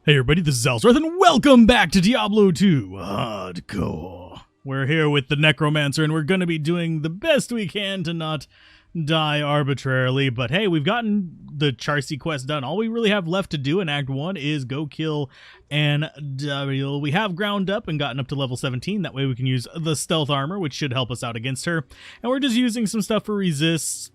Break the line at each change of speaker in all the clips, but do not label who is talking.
Hey everybody, this is Alsworth, and welcome back to Diablo 2 Hardcore. We're here with the Necromancer, and we're going to be doing the best we can to not die arbitrarily. But hey, we've gotten the Charcy quest done. All we really have left to do in Act 1 is go kill Andariel. We have ground up and gotten up to level 17. That way we can use the stealth armor, which should help us out against her. And we're just using some stuff for resists.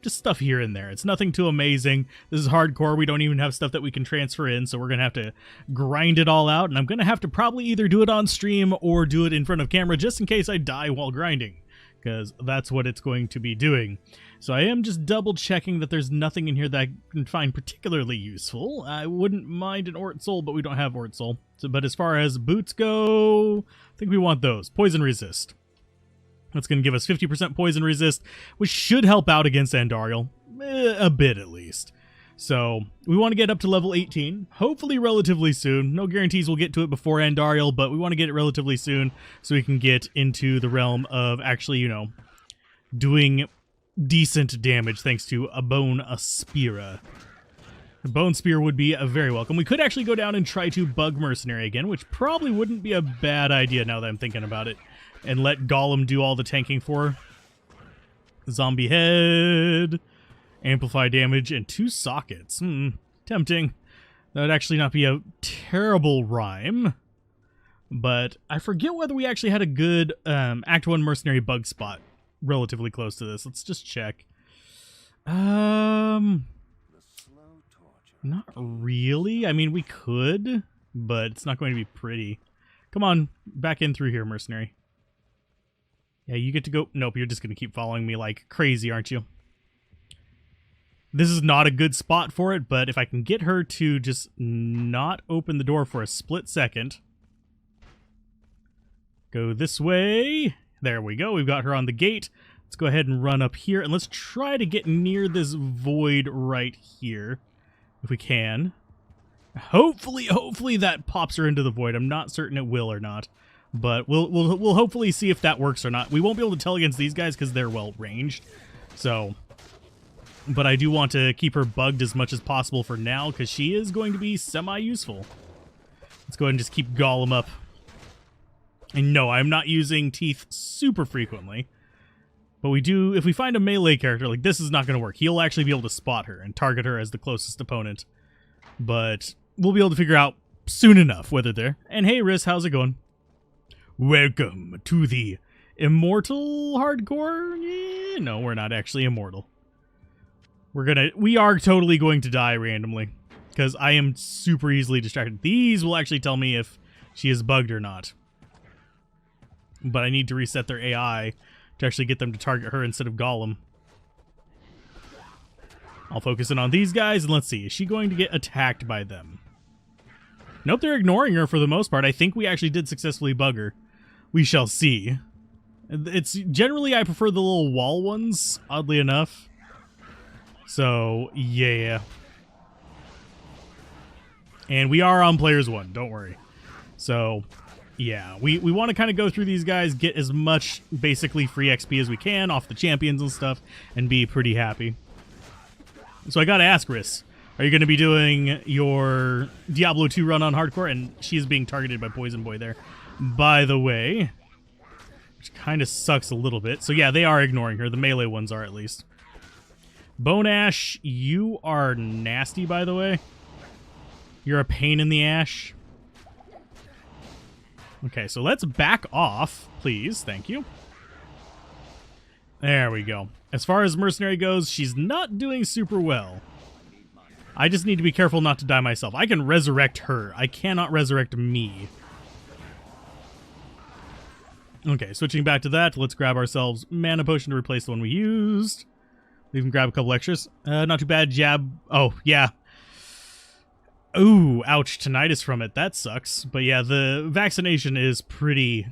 Just stuff here and there. It's nothing too amazing. This is hardcore. We don't even have stuff that we can transfer in, so we're going to have to grind it all out, and I'm going to have to probably either do it on stream or do it in front of camera just in case I die while grinding, because that's what it's going to be doing. So I am just double checking that there's nothing in here that I can find particularly useful. I wouldn't mind an Ort Soul, but we don't have Ort Soul. But as far as boots go, I think we want those. Poison resist. That's going to give us 50% poison resist, which should help out against Andariel. A bit, at least. So, we want to get up to level 18, hopefully relatively soon. No guarantees we'll get to it before Andariel, but we want to get it relatively soon so we can get into the realm of actually, you know, doing decent damage thanks to a Bone Spear. A Bone Spear would be very welcome. We could actually go down and try to bug Mercenary again, which probably wouldn't be a bad idea now that I'm thinking about it. And let Golem do all the tanking for her. Zombie head. Amplify damage and 2 sockets. Tempting. That would actually not be a terrible rhyme. But I forget whether we actually had a good Act 1 Mercenary bug spot relatively close to this. Let's just check. Not really. I mean, we could, but it's not going to be pretty. Come on, back in through here, Mercenary. Yeah, you get to go. Nope, you're just going to keep following me like crazy, aren't you? This is not a good spot for it, but if I can get her to just not open the door for a split second. Go this way. There we go. We've got her on the gate. Let's go ahead and run up here, and let's try to get near this void right here, if we can. Hopefully that pops her into the void. I'm not certain it will or not. But we'll hopefully see if that works or not. We won't be able to tell against these guys because they're well ranged. So, but I do want to keep her bugged as much as possible for now because she is going to be semi-useful. Let's go ahead and just keep Golem up. And no, I'm not using teeth super frequently. But we do, if we find a melee character, like this is not going to work. He'll actually be able to spot her and target her as the closest opponent. But we'll be able to figure out soon enough whether they're... And hey, Riz, how's it going? Welcome to the immortal hardcore. No, we're not actually immortal. We are totally going to die randomly because I am super easily distracted. These will actually tell me if she is bugged or not. But I need to reset their AI to actually get them to target her instead of Golem. I'll focus in on these guys and let's see. Is she going to get attacked by them? Nope, they're ignoring her for the most part. I think we actually did successfully bug her. We shall see. It's generally I prefer the little wall ones, oddly enough. So, yeah. And we are on players 1, don't worry. So, yeah, we want to kind of go through these guys, get as much basically free XP as we can off the champions and stuff, and be pretty happy. So I gotta ask, Riss, are you going to be doing your Diablo 2 run on hardcore? And she is being targeted by Poison Boy there, by the way, which kind of sucks a little bit. So yeah, they are ignoring her. The melee ones are, at least. Bone Ash, you are nasty, by the way. You're a pain in the ash. Okay, so let's back off, please. Thank you. There we go. As far as Mercenary goes, she's not doing super well. I just need to be careful not to die myself. I can resurrect her. I cannot resurrect me. Okay, switching back to that, let's grab ourselves mana potion to replace the one we used. We can grab a couple extras. Not too bad. Jab. Oh, yeah. Ooh, ouch. Tinnitus from it. That sucks. But yeah, the vaccination is pretty...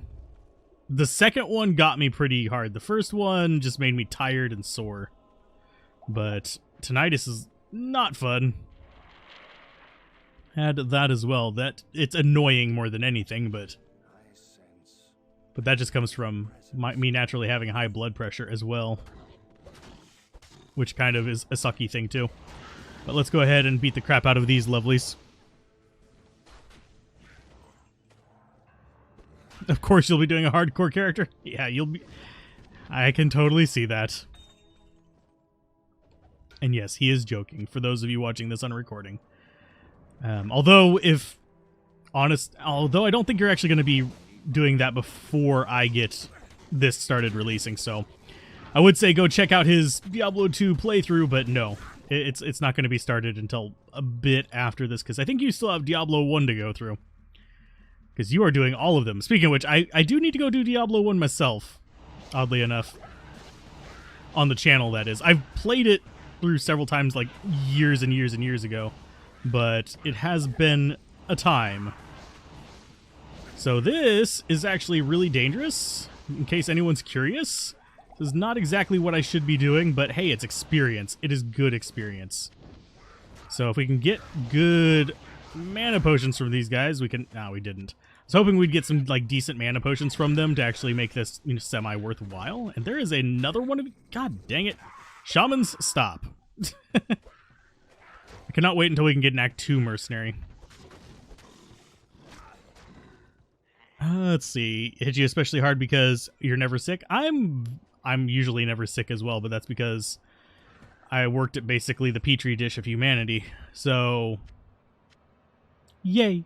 The second one got me pretty hard. The first one just made me tired and sore. But tinnitus is... not fun. Had that as well. That it's annoying more than anything, but that just comes from me naturally having high blood pressure as well, which kind of is a sucky thing too. But let's go ahead and beat the crap out of these lovelies. Of course you'll be doing a hardcore character. Yeah, you'll be... I can totally see that. And yes, he is joking, for those of you watching this on a recording. Although I don't think you're actually going to be doing that before I get this started releasing, so I would say go check out his Diablo 2 playthrough, but no, it's not going to be started until a bit after this, because I think you still have Diablo 1 to go through, because you are doing all of them. Speaking of which, I do need to go do Diablo 1 myself, oddly enough, on the channel, that is. I've played it through several times, like years and years and years ago, but it has been a time. So this is actually really dangerous, in case anyone's curious. This is not exactly what I should be doing, but hey, it's experience. It is good experience. So if we can get good mana potions from these guys, we can... No, we didn't. I was hoping we'd get some like decent mana potions from them to actually make this, you know, semi-worthwhile. And there is another one of... God dang it. Shamans, stop. I cannot wait until we can get an Act 2 mercenary. Let's see. Hit you especially hard because you're never sick? I'm usually never sick as well, but that's because I worked at basically the petri dish of humanity. So, yay.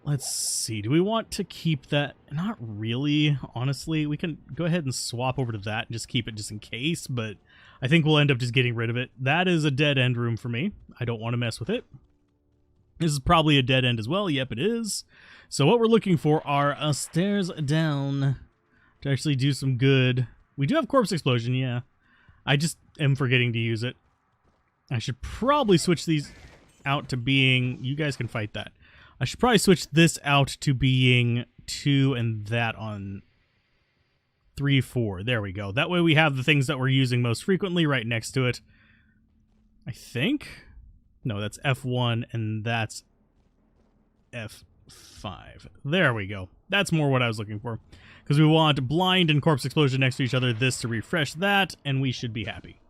Let's see. Do we want to keep that? Not really, honestly. We can go ahead and swap over to that and just keep it just in case, but I think we'll end up just getting rid of it. That is a dead end room for me. I don't want to mess with it. This is probably a dead end as well. Yep, it is. So what we're looking for are stairs down to actually do some good. We do have Corpse Explosion, yeah. I just am forgetting to use it. I should probably switch these out to being... You guys can fight that. I should probably switch this out to being 2 and that on 3, 4. There we go. That way we have the things that we're using most frequently right next to it. I think... No, that's F1 and that's F5. There we go. That's more what I was looking for. Because we want Blind and Corpse Explosion next to each other, this to refresh that, and we should be happy.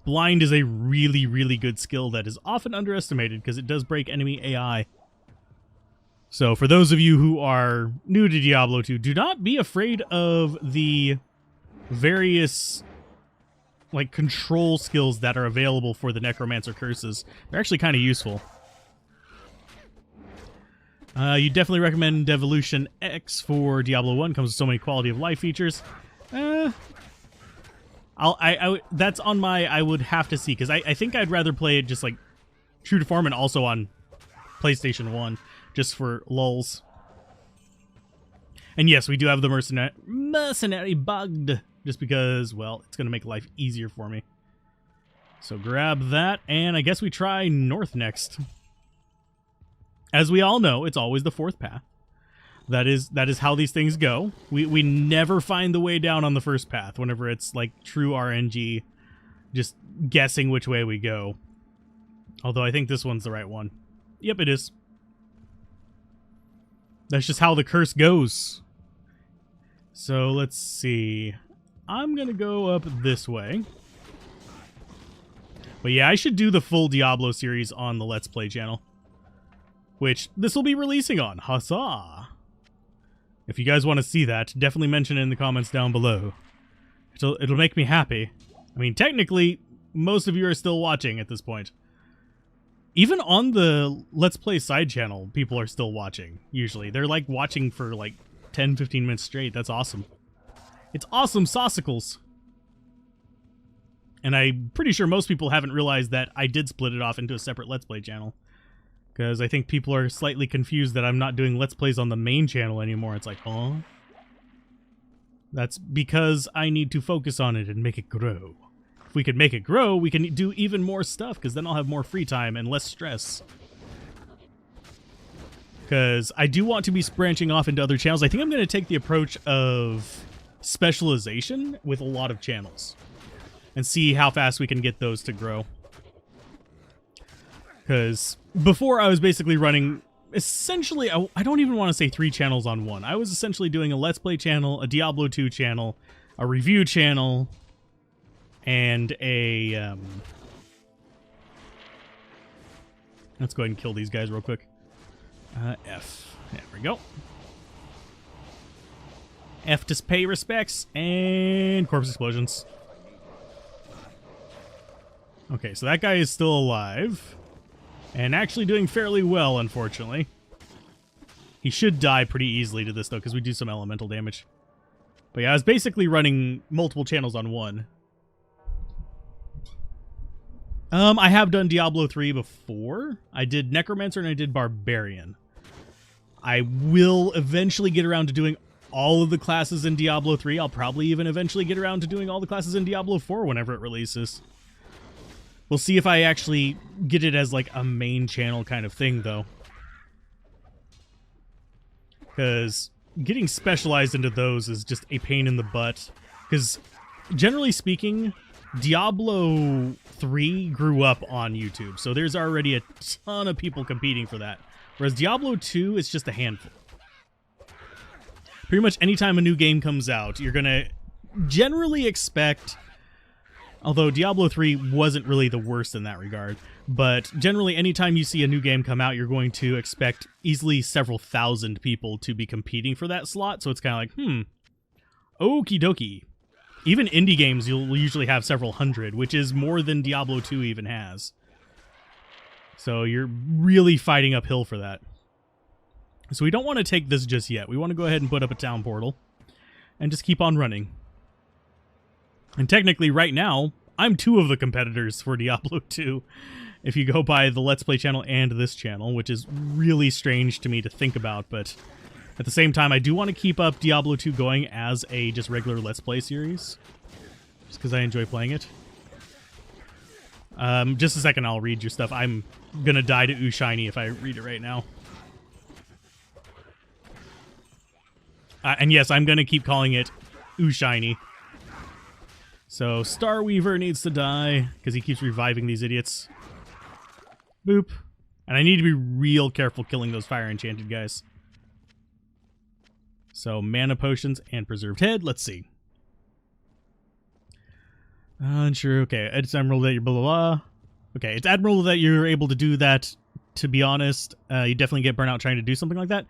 Blind is a really, really good skill that is often underestimated because it does break enemy AI. So for those of you who are new to Diablo 2, do not be afraid of the various like control skills that are available for the Necromancer curses. They're actually kind of useful. You definitely recommend Devolution X for Diablo 1. Comes with so many quality of life features. That's on my I would have to see, because I think I'd rather play it just like true to form and also on PlayStation 1 just for lulz. And yes, we do have the mercenary bugged just because, well, it's going to make life easier for me. So grab that, and I guess we try north next. As we all know, it's always the fourth path. That is how these things go. We never find the way down on the first path whenever it's like true RNG, just guessing which way we go. Although I think this one's the right one. Yep, it is. That's just how the curse goes. So let's see. I'm going to go up this way. But yeah, I should do the full Diablo series on the Let's Play channel, which this will be releasing on. Huzzah! If you guys want to see that, definitely mention it in the comments down below. It'll make me happy. I mean, technically, most of you are still watching at this point. Even on the Let's Play side channel, people are still watching, usually. They're like watching for like 10-15 minutes straight. That's awesome. It's awesome saucicles. And I'm pretty sure most people haven't realized that I did split it off into a separate Let's Play channel. Because I think people are slightly confused that I'm not doing Let's Plays on the main channel anymore. It's like, huh? That's because I need to focus on it and make it grow. If we could make it grow, we can do even more stuff, because then I'll have more free time and less stress. Because I do want to be branching off into other channels. I think I'm going to take the approach of specialization with a lot of channels and see how fast we can get those to grow. Because before I was basically running, essentially, I don't even want to say 3 channels on one. I was essentially doing a Let's Play channel, a Diablo 2 channel, a review channel, and a... Let's go ahead and kill these guys real quick. F. There we go. F to pay respects, and corpse explosions. Okay, so that guy is still alive. And actually doing fairly well, unfortunately. He should die pretty easily to this, though, because we do some elemental damage. But yeah, I was basically running multiple channels on one. I have done Diablo 3 before. I did Necromancer and I did Barbarian. I will eventually get around to doing all of the classes in Diablo 3. I'll probably even eventually get around to doing all the classes in Diablo 4 whenever it releases. We'll see if I actually get it as like a main channel kind of thing, though. Because getting specialized into those is just a pain in the butt. Because generally speaking, Diablo 3 grew up on YouTube, so there's already a ton of people competing for that. Whereas Diablo 2 is just a handful. Pretty much anytime a new game comes out, you're going to generally expect... Although Diablo 3 wasn't really the worst in that regard. But generally, anytime you see a new game come out, you're going to expect easily several thousand people to be competing for that slot. So it's kind of like, okie dokie. Even indie games, you'll usually have several hundred, which is more than Diablo 2 even has. So you're really fighting uphill for that. So we don't want to take this just yet. We want to go ahead and put up a town portal and just keep on running. And technically, right now, I'm two of the competitors for Diablo 2, if you go by the Let's Play channel and this channel, which is really strange to me to think about, but at the same time, I do want to keep up Diablo 2 going as a just regular Let's Play series, just because I enjoy playing it. Just a second, I'll read your stuff. I'm gonna die to Ooh Shiny if I read it right now. And yes, I'm gonna keep calling it Ooh Shiny. So, Starweaver needs to die, because he keeps reviving these idiots. Boop. And I need to be real careful killing those fire enchanted guys. So, mana potions and preserved head. Let's see. Unsure. Okay, it's admirable that you're blah, blah, blah. Okay, it's admirable that you're able to do that, to be honest. You definitely get burnt out trying to do something like that.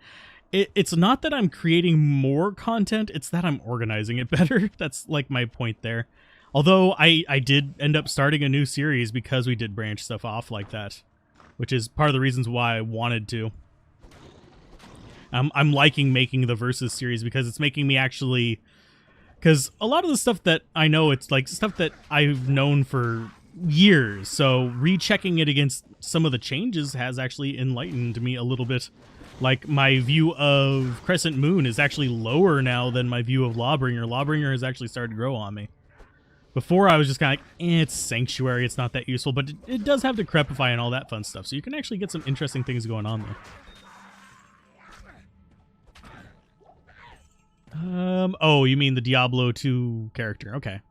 It's not that I'm creating more content, it's that I'm organizing it better. That's, like, my point there. Although I did end up starting a new series because we did branch stuff off like that, which is part of the reasons why I wanted to. I'm liking making the Versus series because it's making me actually... Because a lot of the stuff that I know, it's like stuff that I've known for years, so rechecking it against some of the changes has actually enlightened me a little bit. Like, my view of Crescent Moon is actually lower now than my view of Lawbringer. Lawbringer has actually started to grow on me. Before, I was just kind of like, it's Sanctuary, it's not that useful, but it does have Decrepify and all that fun stuff, so you can actually get some interesting things going on there. Oh, you mean the Diablo 2 character, okay.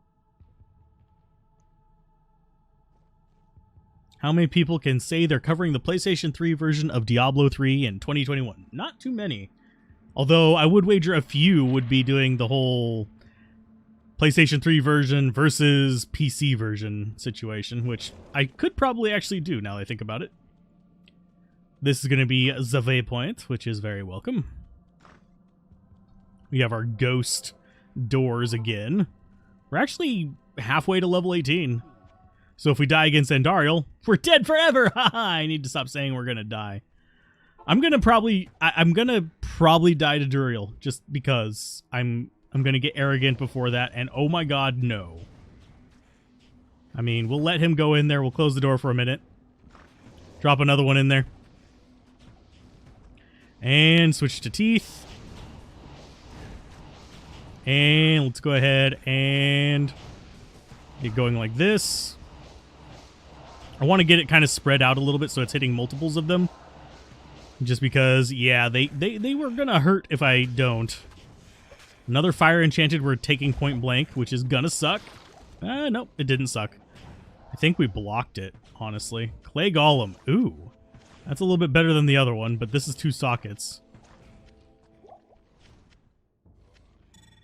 How many people can say they're covering the PlayStation 3 version of Diablo 3 in 2021? Not too many. Although, I would wager a few would be doing the whole... PlayStation 3 version versus PC version situation, which I could probably actually do now that I think about it. This is going to be the waypoint, which is very welcome. We have our ghost doors again. We're actually halfway to level 18. So if we die against Andariel, we're dead forever! Haha, I need to stop saying we're going to die. I'm going to probably die to Duriel, just because I'm going to get arrogant before that, and oh my god, no. I mean, we'll let him go in there. We'll close the door for a minute. Drop another one in there. And switch to teeth. And let's go ahead and get going like this. I want to get it kind of spread out a little bit so it's hitting multiples of them. Just because, yeah, they were going to hurt if I don't. Another fire enchanted we're taking point blank, which is gonna suck. Nope, it didn't suck. I think we blocked it, honestly. Clay Golem. Ooh. That's a little bit better than the other one, but this is 2 sockets.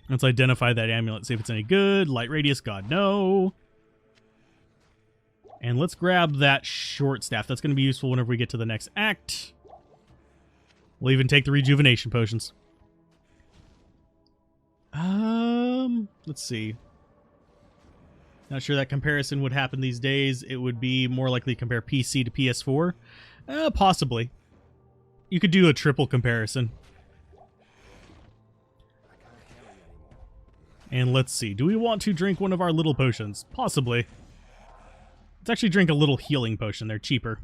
Let's identify that amulet, see if it's any good. Light radius, god no. And let's grab that short staff. That's going to be useful whenever we get to the next act. We'll even take the rejuvenation potions. Let's see. Not sure that comparison would happen these days. It would be more likely to compare PC to PS4. Possibly. You could do a triple comparison. And let's see. Do we want to drink one of our little potions? Possibly. Let's actually drink a little healing potion. They're cheaper.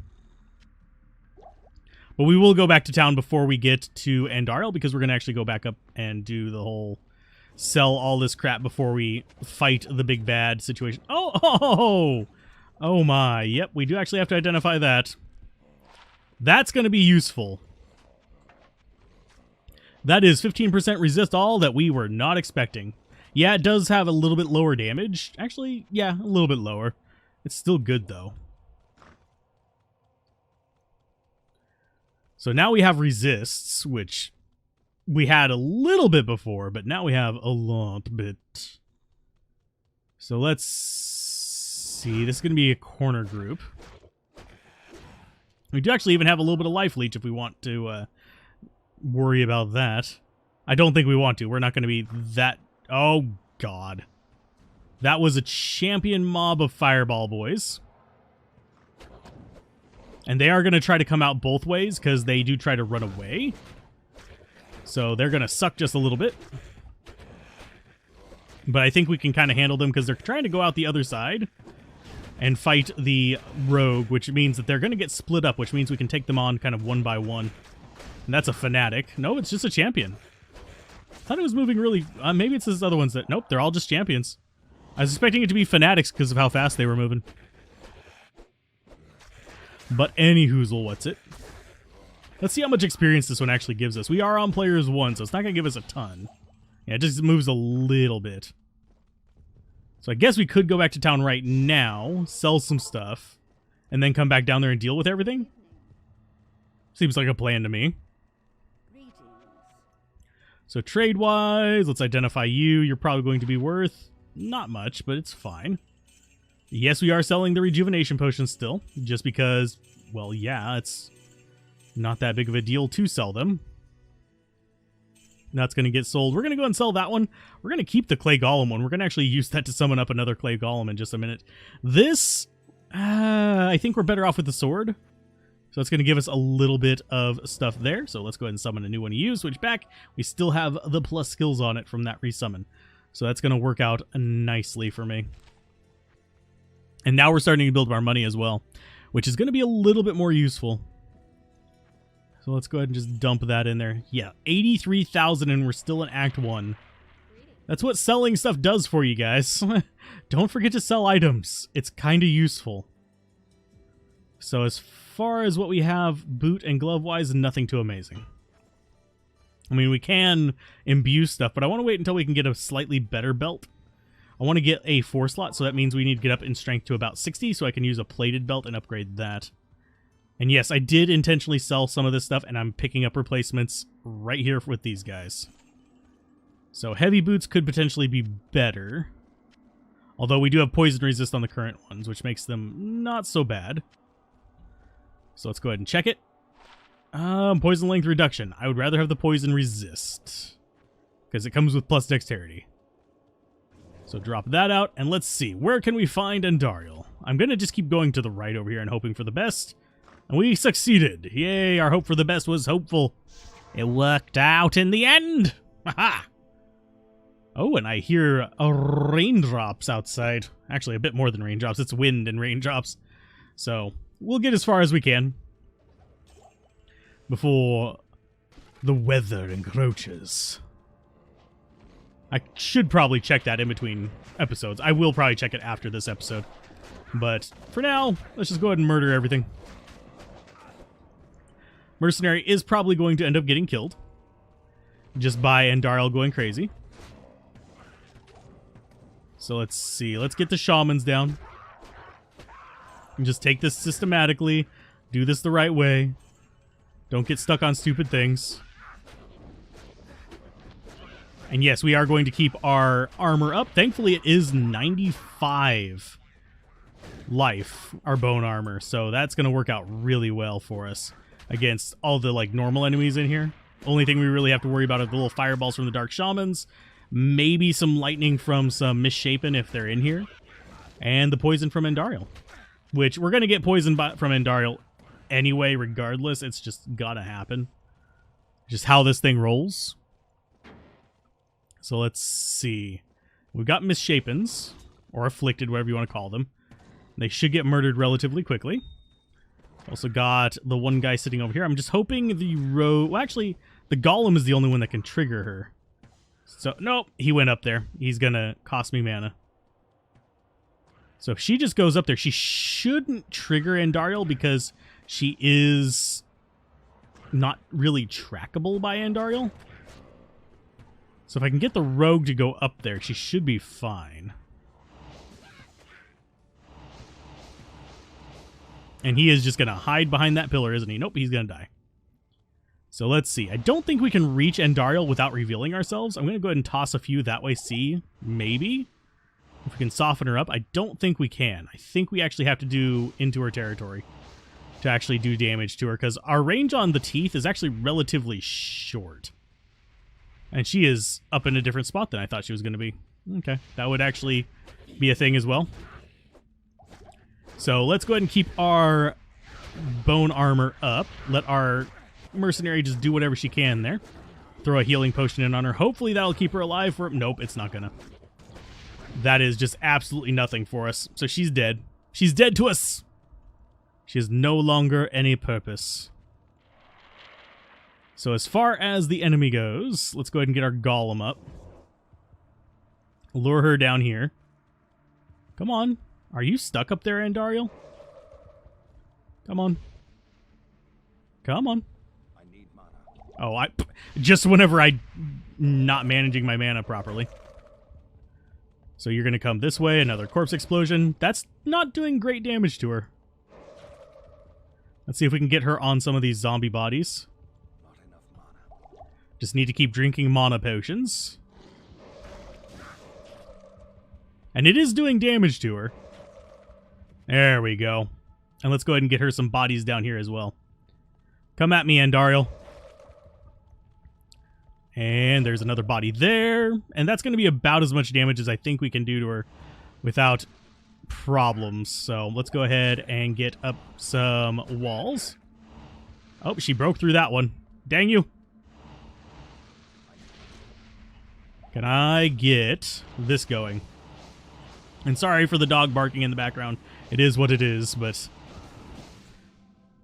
But we will go back to town before we get to Andariel, because we're going to actually go back up and do the whole sell all this crap before we fight the big bad situation. Oh my. Yep, we do actually have to identify that. That's going to be useful. That is 15% resist all that we were not expecting. Yeah, it does have a little bit lower damage. Actually, yeah, a little bit lower. It's still good, though. So now we have resists, which we had a little bit before, but now we have a lot bit. So let's see. This is going to be a corner group. We do actually even have a little bit of life leech if we want to worry about that. I don't think we want to. We're not going to be that... Oh, God. That was a champion mob of fireball boys. And they are going to try to come out both ways because they do try to run away. So they're going to suck just a little bit. But I think we can kind of handle them because they're trying to go out the other side and fight the rogue, which means that they're going to get split up, which means we can take them on kind of one by one. And that's a fanatic. No, it's just a champion. I thought it was moving really... maybe it's those other ones that... Nope, they're all just champions. I was expecting it to be fanatics because of how fast they were moving. But anyhoozle, what's it? Let's see how much experience this one actually gives us. We are on players 1, so it's not going to give us a ton. Yeah, it just moves a little bit. So I guess we could go back to town right now, sell some stuff, and then come back down there and deal with everything. Seems like a plan to me. So trade-wise, let's identify you. You're probably going to be worth not much, but it's fine. Yes, we are selling the rejuvenation potions still, just because, well, yeah, it's not that big of a deal to sell them. That's going to get sold. We're going to go and sell that one. We're going to keep the clay golem one. We're going to actually use that to summon up another clay golem in just a minute. This, I think we're better off with the sword. So it's going to give us a little bit of stuff there. So let's go ahead and summon a new one to use. Switch back. We still have the plus skills on it from that resummon. So that's going to work out nicely for me. And now we're starting to build our money as well, which is going to be a little bit more useful. So let's go ahead and just dump that in there. Yeah, 83,000 and we're still in Act 1. That's what selling stuff does for you guys. Don't forget to sell items. It's kind of useful. So as far as what we have boot and glove wise, nothing too amazing. I mean, we can imbue stuff, but I want to wait until we can get a slightly better belt. I want to get a 4 slot, so that means we need to get up in strength to about 60, so I can use a plated belt and upgrade that. And yes, I did intentionally sell some of this stuff, and I'm picking up replacements right here with these guys. So heavy boots could potentially be better. Although we do have poison resist on the current ones, which makes them not so bad. So let's go ahead and check it. Poison length reduction. I would rather have the poison resist, because it comes with plus dexterity. So drop that out, and let's see. Where can we find Andariel? I'm going to just keep going to the right over here and hoping for the best. And we succeeded. Yay, our hope for the best was hopeful. It worked out in the end. Haha. Oh, and I hear raindrops outside. Actually, a bit more than raindrops. It's wind and raindrops. So we'll get as far as we can before the weather encroaches. I should probably check that in between episodes. I will probably check it after this episode. But for now, let's just go ahead and murder everything. Mercenary is probably going to end up getting killed just by Andariel going crazy. So let's see. Let's get the shamans down. And just take this systematically. Do this the right way. Don't get stuck on stupid things. And yes, we are going to keep our armor up. Thankfully, it is 95 life, our bone armor. So that's going to work out really well for us against all the like normal enemies in here. Only thing we really have to worry about are the little fireballs from the dark shamans. Maybe some lightning from some Misshapen if they're in here. And the poison from Andariel. Which, we're going to get poison from Andariel anyway, regardless. It's just gotta happen. Just how this thing rolls. So let's see. We've got Misshapens, or Afflicted, whatever you want to call them. They should get murdered relatively quickly. Also got the one guy sitting over here. I'm just hoping the well, actually, the Golem is the only one that can trigger her. So, nope, he went up there. He's gonna cost me mana. So if she just goes up there, she shouldn't trigger Andariel because she is not really trackable by Andariel. So if I can get the rogue to go up there, she should be fine. And he is just going to hide behind that pillar, isn't he? Nope, he's going to die. So let's see. I don't think we can reach Andariel without revealing ourselves. I'm going to go ahead and toss a few that way, see. Maybe. If we can soften her up. I don't think we can. I think we actually have to do into her territory to actually do damage to her, because our range on the teeth is actually relatively short. And she is up in a different spot than I thought she was going to be. Okay, that would actually be a thing as well. So let's go ahead and keep our bone armor up. Let our mercenary just do whatever she can there. Throw a healing potion in on her. Hopefully that'll keep her alive for... Nope, it's not gonna. That is just absolutely nothing for us. So she's dead. She's dead to us! She has no longer any purpose. So as far as the enemy goes, let's go ahead and get our golem up. Lure her down here. Come on. Are you stuck up there, Andariel? Come on. Come on.
I need mana.
Oh, just whenever I'm not managing my mana properly. So you're going to come this way, another corpse explosion. That's not doing great damage to her. Let's see if we can get her on some of these zombie bodies.
Not enough mana.
Just need to keep drinking mana potions. And it is doing damage to her. There we go. And let's go ahead and get her some bodies down here as well. Come at me, Andariel. And there's another body there. And that's going to be about as much damage as I think we can do to her without problems. So let's go ahead and get up some walls. Oh, she broke through that one. Dang you. Can I get this going? And sorry for the dog barking in the background. It is what it is, but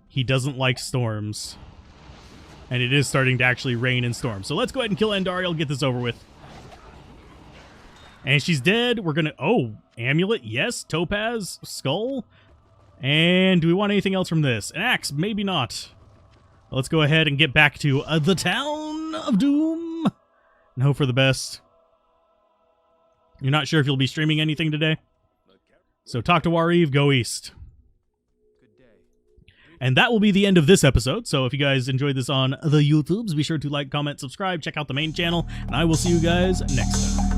he doesn't like storms. And it is starting to actually rain and storm. So let's go ahead and kill Andariel, get this over with. And she's dead. We're going to... Oh, amulet, yes. Topaz, skull. And do we want anything else from this? An axe, maybe not. Let's go ahead and get back to the Town of Doom. And hope for the best. You're not sure if you'll be streaming anything today? So talk to Wariv, go east. And that will be the end of this episode. So if you guys enjoyed this on the YouTubes, be sure to like, comment, subscribe, check out the main channel, and I will see you guys next time.